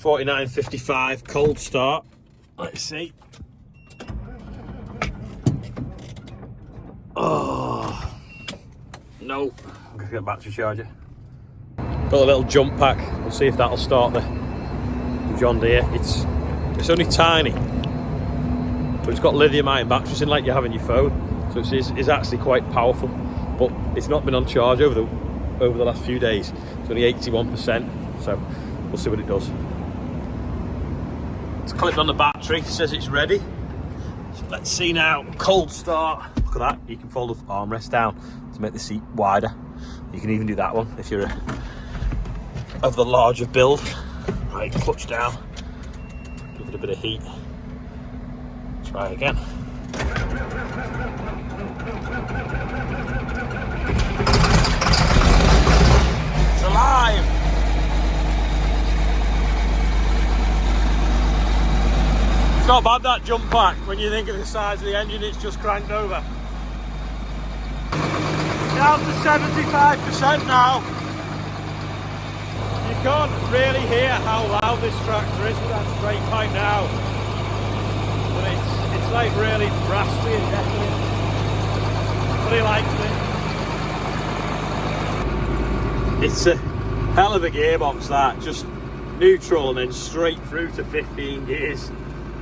49.55 cold start. Let's see. Oh no, I'm gonna get a battery charger. Got a little jump pack. We'll see if that'll start the John Deere. It's only tiny, but it's got lithium ion batteries in like you have in your phone, so it's actually quite powerful. But it's not been on charge over the last few days. It's only 81%, so we'll see what it does. It's clipped on the battery, says it's ready. So let's see now. Cold start. Look at that. You can fold the armrest down to make the seat wider. You can even do that one if you're of the larger build. Right, clutch down. Give it a bit of heat. Try again. It's alive! It's not bad, that jump pack. When you think of the size of the engine, it's just cranked over. Down to 75% now. You can't really hear how loud this tractor is with that straight pipe now. But it's like really raspy and definite. But he likes it. It's a hell of a gearbox, that. Just neutral and then straight through to 15 gears.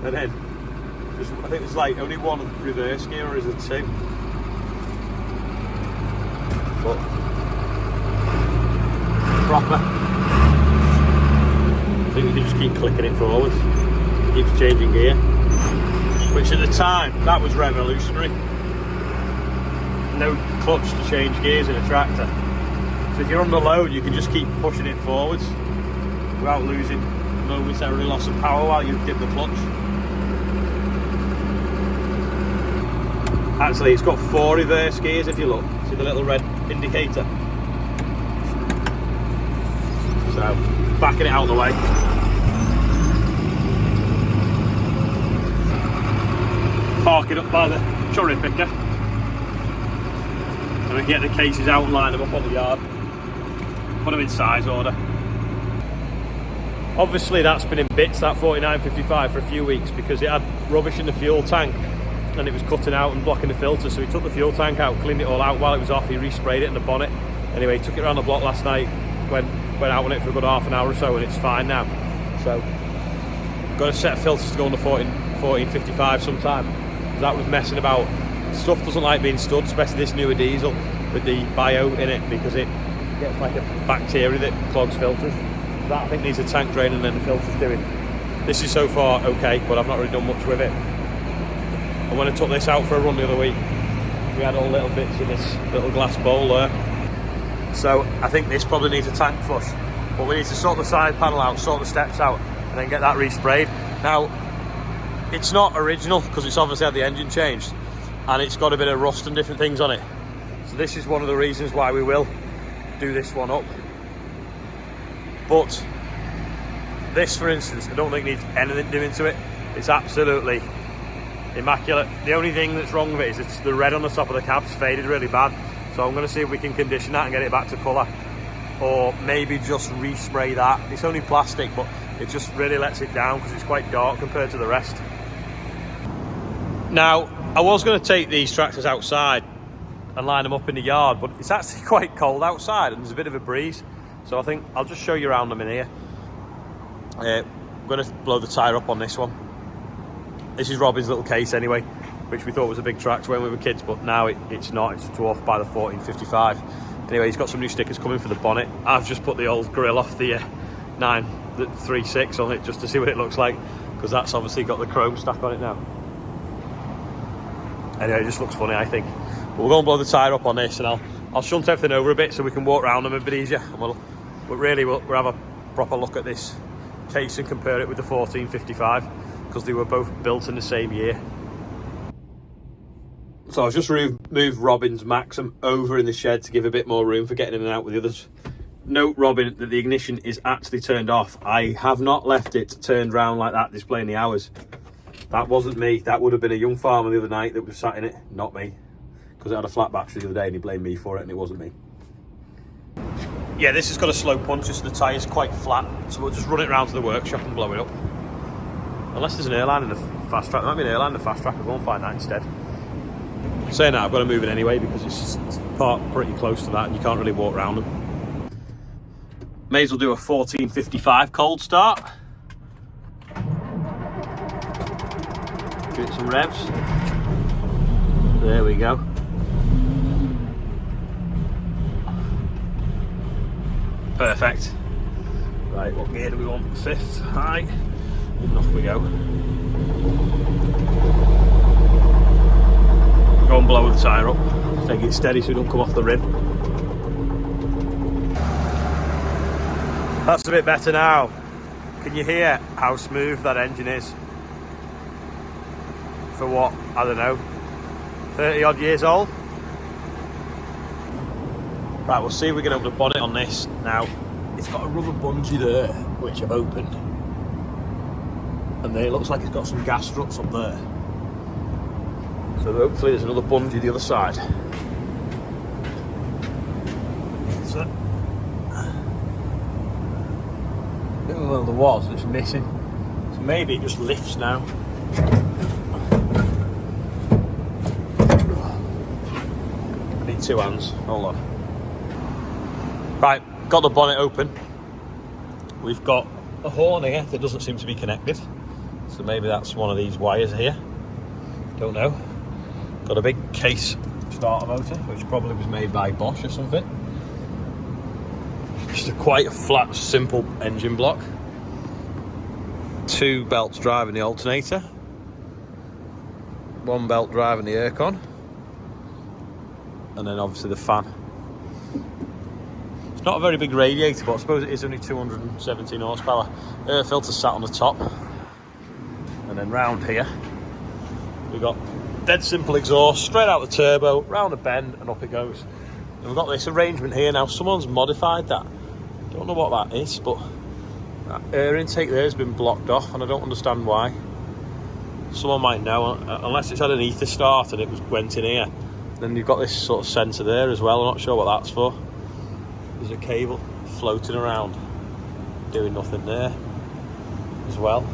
And then, I think there's like only one reverse gear, or is it two? But, proper. I think we can just keep clicking it forwards. It keeps changing gear. Which at the time, that was revolutionary. No clutch to change gears in a tractor. So if you're on the load, you can just keep pushing it forwards without losing momentary loss of power while you dip the clutch. Actually, it's got 4 reverse gears if you look. See the little red indicator? So, backing it out of the way. Park it up by the cherry picker. And we get the cases out and line them up on the yard. Put them in size order. Obviously that's been in bits, that 49.55, for a few weeks because it had rubbish in the fuel tank and it was cutting out and blocking the filter. So he took the fuel tank out, cleaned it all out while it was off. He resprayed it in the bonnet. Anyway, he took it around the block last night, went out on it for a good half an hour or so, and it's fine now. So got a set of filters to go on the 14.55 sometime. That was messing about. Stuff doesn't like being stood, especially this newer diesel with the bio in it, because it gets like a bacteria that clogs filters. That I think needs a tank drain and then the filter's doing. This is so far okay, but I've not really done much with it. And when I took this out for a run the other week, we had all little bits in this little glass bowl there. So I think this probably needs a tank flush. But we need to sort the side panel out, sort the steps out, and then get that resprayed. Now, it's not original because it's obviously had the engine changed and it's got a bit of rust and different things on it. So this is one of the reasons why we will do this one up. But this, for instance, I don't think needs anything doing to it. It's absolutely immaculate. The only thing that's wrong with it is it's the red on the top of the cab's faded really bad. So I'm going to see if we can condition that and get it back to colour, or maybe just respray that. It's only plastic, but it just really lets it down because it's quite dark compared to the rest. Now, I was going to take these tractors outside and line them up in the yard, but it's actually quite cold outside and there's a bit of a breeze. So I think I'll just show you around them in here. I'm going to blow the tyre up on this one. This is Robin's little case anyway, which we thought was a big tractor when we were kids, but now it's not. It's dwarfed by the 14.55. Anyway, he's got some new stickers coming for the bonnet. I've just put the old grill off the 936 on it just to see what it looks like, because that's obviously got the chrome stack on it now. Anyway, it just looks funny, I think. But we're going to blow the tyre up on this, and I'll shunt everything over a bit so we can walk around them a bit easier. And we'll have a proper look at this case and compare it with the 14.55, because they were both built in the same year. So I've just moved Robin's Maxim over in the shed to give a bit more room for getting in and out with the others. Note, Robin, that the ignition is actually turned off. I have not left it turned round like that, displaying the hours. That wasn't me. That would have been a young farmer the other night that was sat in it, not me. Because it had a flat battery the other day and he blamed me for it, and it wasn't me. Yeah, this has got a slow punch, so the tyre's quite flat, so we'll just run it round to the workshop and blow it up. Unless there's an airline in the Fastrac. There might be an airline in the Fastrac, we'll go and find that instead. Saying that, I've got to move it anyway because it's parked pretty close to that and you can't really walk around them. May as well do a 1455 cold start. Give it some revs. There we go. Perfect. Right, what gear do we want? 5th, high. And off we go. Go and blow the tyre up. Take it steady so it don't come off the rim. That's a bit better now. Can you hear how smooth that engine is? For what, I don't know, 30 odd years old? Right, we'll see if we can open the bonnet on this. Now, it's got a rubber bungee there, which I've opened. And then it looks like it's got some gas struts up there. So hopefully there's another bungee the other side. So, well, there was, it's missing. So maybe it just lifts now. I need 2 hands, hold on. Right, got the bonnet open. We've got a horn here that doesn't seem to be connected. So maybe that's one of these wires here. Don't know. Got a big case starter motor, which probably was made by Bosch or something. Just quite a flat, simple engine block. 2 belts driving the alternator. 1 belt driving the aircon. And then obviously the fan. It's not a very big radiator, but I suppose it is only 217 horsepower. Air filter sat on the top. And then round here, we've got dead simple exhaust, straight out the turbo, round the bend, and up it goes. And we've got this arrangement here now. Someone's modified that. Don't know what that is, but that air intake there has been blocked off, and I don't understand why. Someone might know, unless it's had an ether start and it went in here. Then you've got this sort of sensor there as well. I'm not sure what that's for. There's a cable floating around, doing nothing there as well.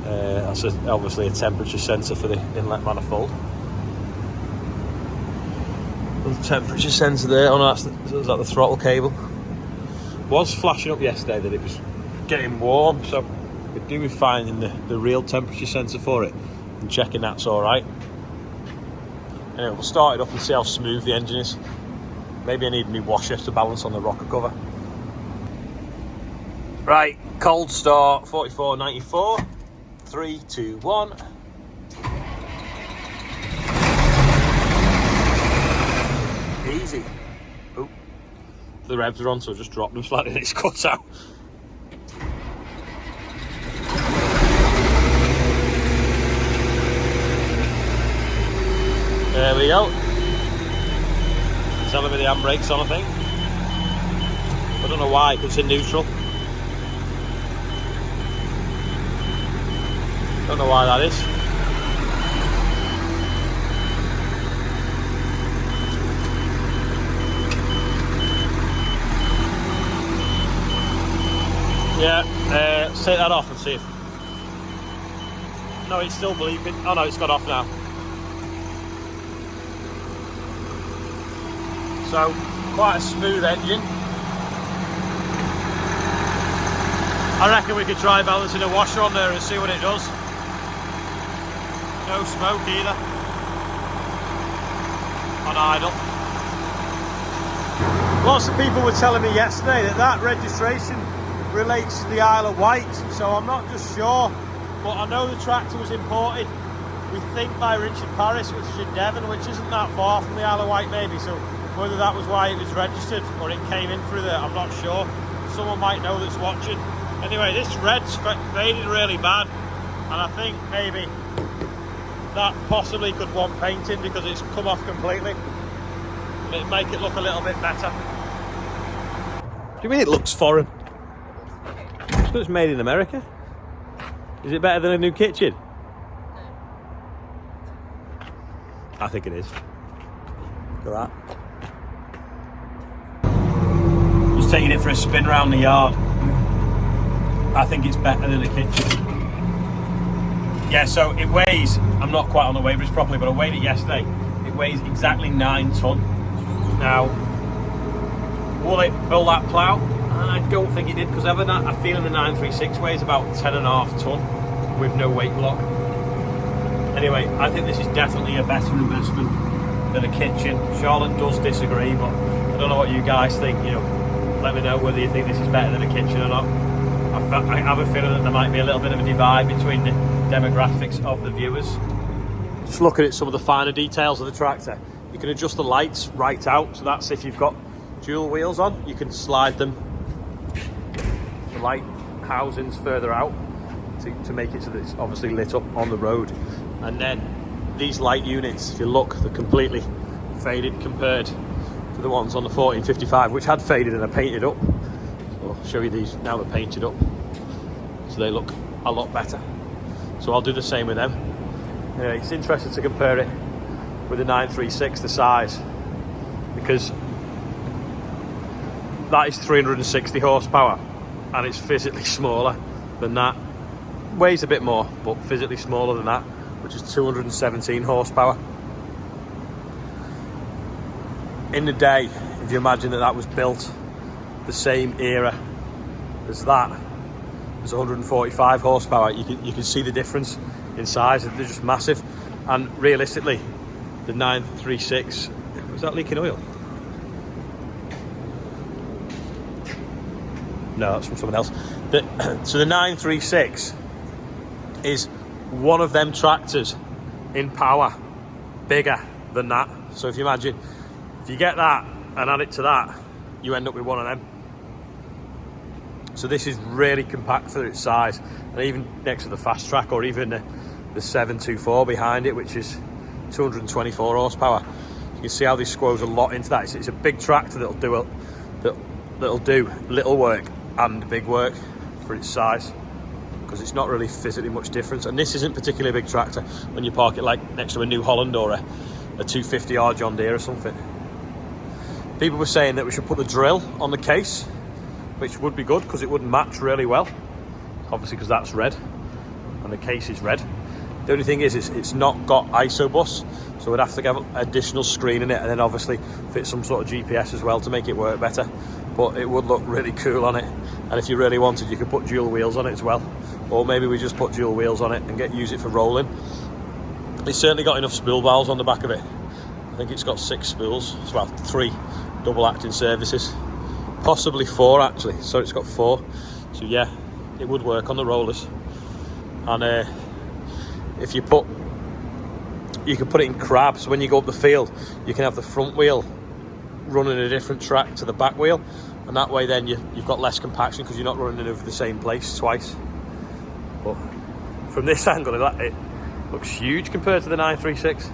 That's obviously a temperature sensor for the inlet manifold. Little temperature sensor there. Oh no, is that the throttle cable? Was flashing up yesterday that it was getting warm, so we could do with finding the real temperature sensor for it and checking that's alright. Anyway, we'll start it up and see how smooth the engine is. Maybe I need my washer to balance on the rocker cover. Right, cold start, 4494. 3, 2, 1. Easy. Oh, the revs are on, so I just dropped them slightly and it's cut out. There we go. Telling me the handbrake's on, I think. I don't know why, because it's in neutral. Don't know why that is. Yeah, let's take that off and see if... No, it's still bleeping. Oh no, it's got off now. So, quite a smooth engine. I reckon we could try balancing a washer on there and see what it does. No smoke either. On idle. Lots of people were telling me yesterday that registration relates to the Isle of Wight, so I'm not just sure, but I know the tractor was imported, we think, by Richard Paris, which is in Devon, which isn't that far from the Isle of Wight maybe, so whether that was why it was registered or it came in through there, I'm not sure. Someone might know that's watching. Anyway, this red's faded really bad, and I think maybe that possibly could want painting because it's come off completely. And it'd make it look a little bit better. Do you mean it looks foreign? It looks made in America. Is it better than a new kitchen? I think it is. Look at that. just taking it for a spin around the yard. I think it's better than a kitchen. Yeah, so it weighs, I'm not quite on the weigh bridge properly, but I weighed it yesterday. It weighs exactly 9 tonne. Now, will it fill that plough? I don't think it did, because I feel the 936 weighs about 10.5 tonne with no weight block. Anyway, I think this is definitely a better investment than a kitchen. Charlotte does disagree, but I don't know what you guys think. You know, let me know whether you think this is better than a kitchen or not. I have a feeling that there might be a little bit of a divide between the demographics of the viewers. Just looking at some of the finer details of the tractor, you can adjust the lights right out. So that's if you've got dual wheels on, you can slide them, the light housings further out to make it so that it's obviously lit up on the road. And then these light units, if you look, they're completely faded compared to the ones on the 1455, which had faded and are painted up. So I'll show you these now, they're painted up, so they look a lot better. So I'll do the same with them. Anyway, it's interesting to compare it with the 936, the size, because that is 360 horsepower and it's physically smaller than that. Weighs a bit more, but physically smaller than that, which is 217 horsepower. In the day, if you imagine that was built the same era as that, there's 145 horsepower. You can see the difference in size. They're just massive. And realistically, the 936, was that leaking oil? No, that's from someone else. So the 936 is one of them tractors in power, bigger than that. So if you imagine, if you get that and add it to that, you end up with one of them. So this is really compact for its size, and even next to the Fastrac, or even the 724 behind it, which is 224 horsepower. You can see how this squoze a lot into that. It's a big tractor that'll do little work and big work for its size, because it's not really physically much difference. And this isn't particularly a big tractor when you park it like next to a New Holland or a 250R John Deere or something. People were saying that we should put the drill on the case, which would be good because it would match really well, obviously, because that's red and the case is red. The only thing is it's not got ISO bus, so we'd have to have additional screen in it, and then obviously fit some sort of GPS as well to make it work better. But it would look really cool on it, and if you really wanted, you could put dual wheels on it as well, or maybe we just put dual wheels on it and use it for rolling. It's certainly got enough spool valves on the back of it. I think it's got 6 spools, well 3 double acting services, possibly 4 actually, so it's got 4. So yeah, it would work on the rollers. And if you can put it in crab, so when you go up the field you can have the front wheel running a different track to the back wheel, and that way then you've got less compaction because you're not running over the same place twice. But from this angle it looks huge compared to the 936.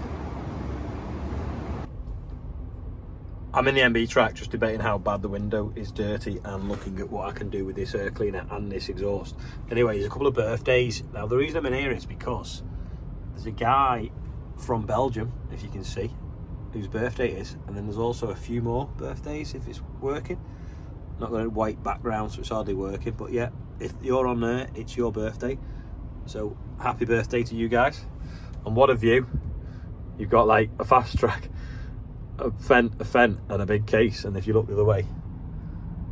I'm in the MB track just debating how bad the window is dirty and looking at what I can do with this air cleaner and this exhaust. Anyway, there's a couple of birthdays. Now the reason I'm in here is because there's a guy from Belgium, if you can see, whose birthday it is, and then there's also a few more birthdays if it's working. Not got a white background, so it's hardly working, but yeah, if you're on there, it's your birthday. So happy birthday to you guys. And what a view. You've got like a Fastrac, a Fendt and a big case, and if you look the other way,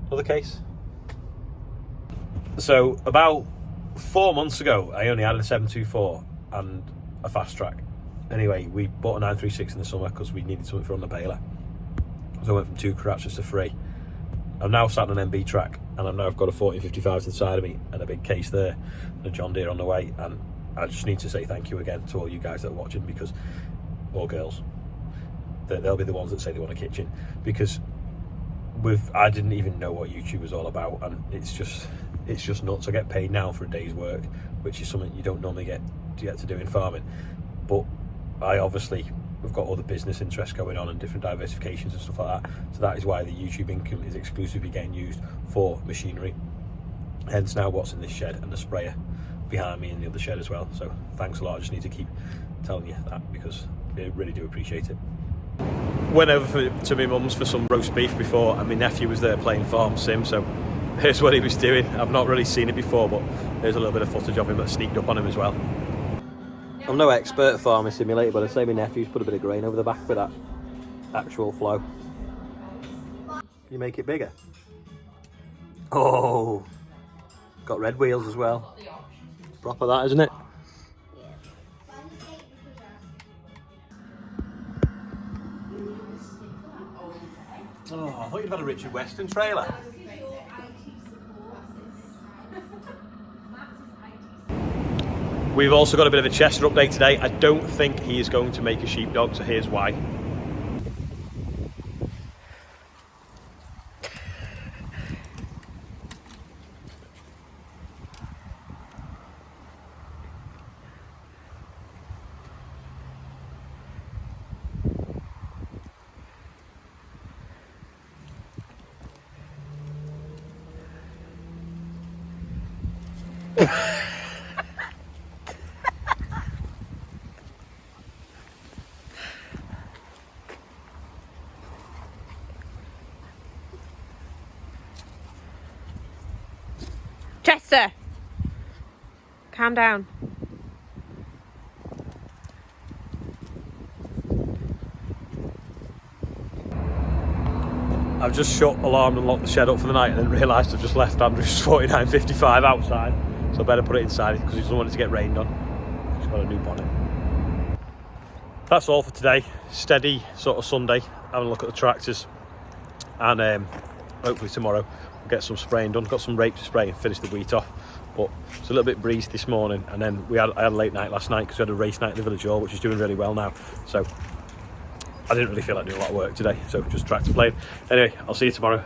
another case. So about 4 months ago I only had a 724 and a Fastrac. Anyway, we bought a 936 in the summer because we needed something for on the baler, so I went from 2 crutches to 3. I'm now sat on an MB track, and I've got a 1455 to the side of me and a big case there and a John Deere on the way. And I just need to say thank you again to all you guys that are watching, because, or girls, they'll be the ones that say they want a kitchen, because I didn't even know what YouTube was all about, and it's just nuts. I get paid now for a day's work, which is something you don't normally get to do in farming. But we've got other business interests going on and different diversifications and stuff like that. So that is why the YouTube income is exclusively getting used for machinery. Hence now what's in this shed and the sprayer behind me in the other shed as well. So thanks a lot. I just need to keep telling you that because I really do appreciate it. went over to my mum's for some roast beef before, and my nephew was there playing Farm Sim, so here's what he was doing. I've not really seen it before, but there's a little bit of footage of him that sneaked up on him as well. I'm no expert at Farming Simulator, but I'd say my nephew's put a bit of grain over the back for that actual flow. You make it bigger? Oh, got red wheels as well. Proper that, isn't it? Oh, I thought you'd had a Richard Weston trailer. We've also got a bit of a Chester update today. I don't think he is going to make a sheepdog, so here's why. Chester, calm down. I've just shut alarm and locked the shed up for the night, and then realised I've just left Andrew's 4955 outside, so I better put it inside because he doesn't want it to get rained on. He's got a new bonnet. That's all for today. Steady sort of Sunday, having a look at the tractors, and hopefully tomorrow we'll get some spraying done. Got some rape to spray and finish the wheat off, but it's a little bit breezy this morning, and then I had a late night last night because we had a race night in the Village Hall, which is doing really well now, so I didn't really feel like doing a lot of work today, so just tractor playing. Anyway, I'll see you tomorrow.